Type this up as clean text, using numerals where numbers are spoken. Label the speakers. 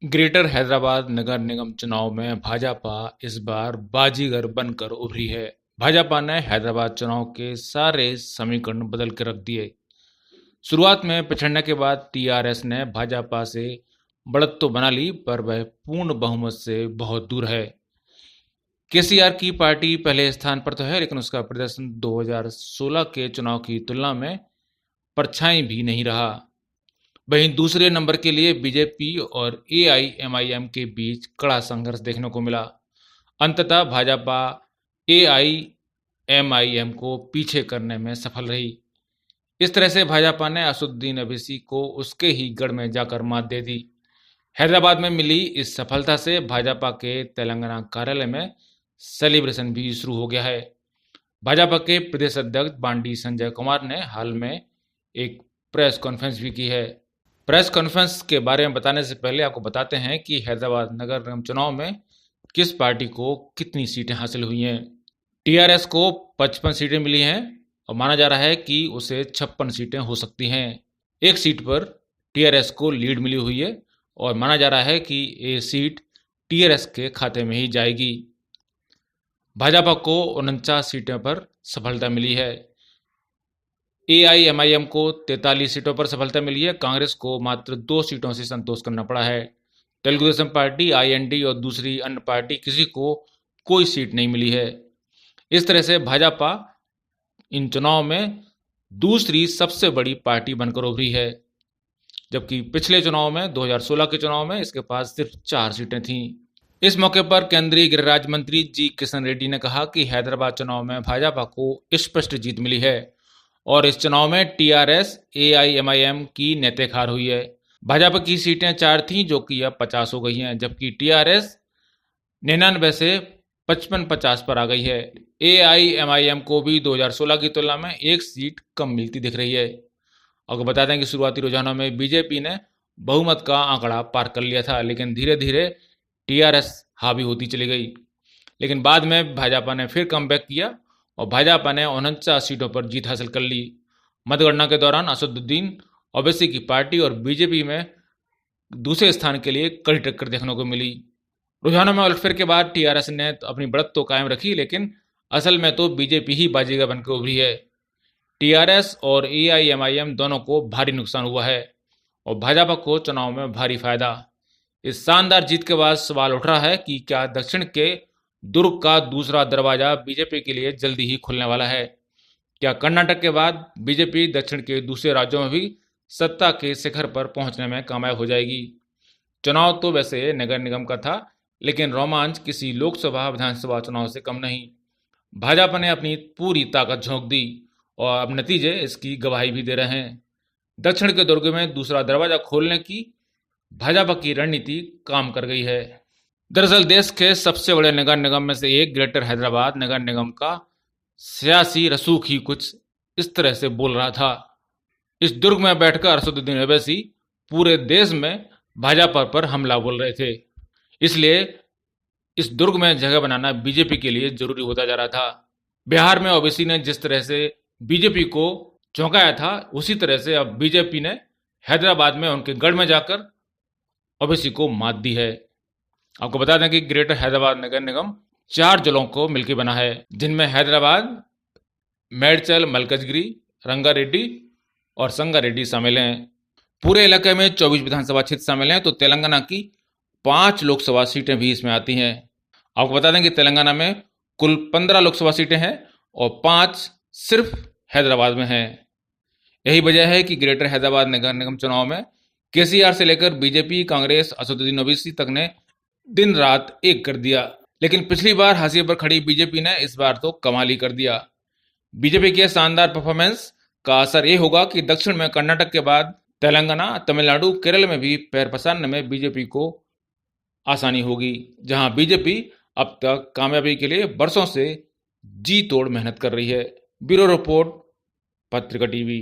Speaker 1: Greater Hyderabad नगर निगम चुनाव में भाजपा इस बार बाजीगर बनकर उभरी है। भाजपा ने हैदराबाद चुनाव के सारे समीकरण बदल कर रख दिए। शुरुआत में पिछड़ने के बाद टीआरएस ने भाजपा से बढ़त तो बना ली, पर वह पूर्ण बहुमत से बहुत दूर है। केसीआर की पार्टी पहले स्थान पर तो है, लेकिन उसका प्रदर्शन 2016 के चुनाव की तुलना में परछाई भी नहीं रहा। वहीं दूसरे नंबर के लिए बीजेपी और एआईएमआईएम के बीच कड़ा संघर्ष देखने को मिला। अंततः भाजपा एआईएमआईएम को पीछे करने में सफल रही। इस तरह से भाजपा ने असदुद्दीन ओवैसी को उसके ही गढ़ में जाकर मात दे दी। हैदराबाद में मिली इस सफलता से भाजपा के तेलंगाना कार्यालय में सेलिब्रेशन भी शुरू हो गया है। भाजपा के प्रदेश अध्यक्ष बांडी संजय कुमार ने हाल में एक प्रेस कॉन्फ्रेंस भी की है। प्रेस कॉन्फ्रेंस के बारे में बताने से पहले आपको बताते हैं कि हैदराबाद नगर निगम चुनाव में किस पार्टी को कितनी सीटें हासिल हुई हैं। टीआरएस को 55 सीटें मिली हैं और माना जा रहा है कि उसे 56 सीटें हो सकती हैं। एक सीट पर टीआरएस को लीड मिली हुई है और माना जा रहा है कि ये सीट टीआरएस के खाते में ही जाएगी। भाजपा को 49 सीटों पर सफलता मिली है। एआईएमआईएम को 43 सीटों पर सफलता मिली है। कांग्रेस को मात्र 2 सीटों से संतोष करना पड़ा है। तेलुगु देशम पार्टी, आईएनडी और दूसरी अन्य पार्टी किसी को कोई सीट नहीं मिली है। इस तरह से भाजपा इन चुनाव में दूसरी सबसे बड़ी पार्टी बनकर उभरी है, जबकि पिछले चुनाव में 2016 के चुनाव में इसके पास सिर्फ 4 सीटें थीं। इस मौके पर केंद्रीय गृह राज्य मंत्री जी किशन रेड्डी ने कहा कि हैदराबाद चुनाव में भाजपा को स्पष्ट जीत मिली है और इस चुनाव में टीआरएस एआईएमआईएम की नेतेखार हुई है। भाजपा की सीटें 4 थीं, जो कि अब 50 हो गई हैं, जबकि टीआरएस 99 से 55-50 पर आ गई है। एआईएमआईएम को भी 2016 की तुलना में 1 सीट कम मिलती दिख रही है। आपको बता दें कि शुरुआती रुझानों में बीजेपी ने बहुमत का आंकड़ा पार कर लिया था, लेकिन धीरे धीरे टीआरएस हावी होती चली गई। लेकिन बाद में भाजपा ने फिर कमबैक किया और भाजपा ने 49 सीटों पर जीत हासिल कर ली। मतगणना के दौरान असदुद्दीन ओवैसी की पार्टी और बीजेपी में दूसरे स्थान के लिए कड़ी टक्कर देखने को मिली। रुझानों में उलटफेर के बाद टीआरएस ने अपनी बढ़त तो कायम रखी, लेकिन असल में तो बीजेपी ही बाजीगर बनकर उभरी है। टीआरएस और एआईएमआईएम दोनों को भारी नुकसान हुआ है और भाजपा को चुनाव में भारी फायदा। इस शानदार जीत के बाद सवाल उठ रहा है कि क्या दक्षिण के दुर्ग का दूसरा दरवाजा बीजेपी के लिए जल्दी ही खुलने वाला है। क्या कर्नाटक के बाद बीजेपी दक्षिण के दूसरे राज्यों में भी सत्ता के शिखर पर पहुंचने में कामयाब हो जाएगी। चुनाव तो वैसे नगर निगम का था, लेकिन रोमांच किसी लोकसभा विधानसभा चुनाव से कम नहीं। भाजपा ने अपनी पूरी ताकत झोंक दी और अब नतीजे इसकी गवाही भी दे रहे हैं। दक्षिण के दुर्ग में दूसरा दरवाजा खोलने की भाजपा की रणनीति काम कर गई है। दरअसल देश के सबसे बड़े नगर निगम में से एक ग्रेटर हैदराबाद नगर निगम का सियासी रसूख ही कुछ इस तरह से बोल रहा था। इस दुर्ग में बैठकर असदुद्दीन ओवैसी पूरे देश में भाजपा पर हमला बोल रहे थे। इसलिए इस दुर्ग में जगह बनाना बीजेपी के लिए जरूरी होता जा रहा था। बिहार में ओवैसी ने जिस तरह से बीजेपी को चौंकाया था, उसी तरह से अब बीजेपी ने हैदराबाद में उनके गढ़ में जाकर ओवैसी को मात दी है। आपको बता दें कि ग्रेटर हैदराबाद नगर निगम 4 जिलों को मिलकर बना है, जिनमें हैदराबाद, मेडचल, मलकजगिरी, रंगारेड्डी और संगारेड्डी शामिल हैं। पूरे इलाके में 24 विधानसभा क्षेत्र शामिल हैं, तो तेलंगाना की 5 लोकसभा सीटें भी इसमें आती हैं। आपको बता दें कि तेलंगाना में कुल 15 लोकसभा सीटें हैं और 5 सिर्फ हैदराबाद में हैं। यही वजह है कि ग्रेटर हैदराबाद नगर निगम चुनाव में केसीआर से लेकर बीजेपी, कांग्रेस, असदुद्दीन ओवैसी तक ने दिन रात एक कर दिया। लेकिन पिछली बार हाशिए पर खड़ी बीजेपी ने इस बार तो कमाल ही कर दिया। बीजेपी के शानदार परफॉर्मेंस का असर ये होगा कि दक्षिण में कर्नाटक के बाद तेलंगाना, तमिलनाडु, केरल में भी पैर पसारने में बीजेपी को आसानी होगी, जहां बीजेपी अब तक कामयाबी के लिए बरसों से जी तोड़ मेहनत कर रही है। ब्यूरो रिपोर्ट, पत्रिका टीवी।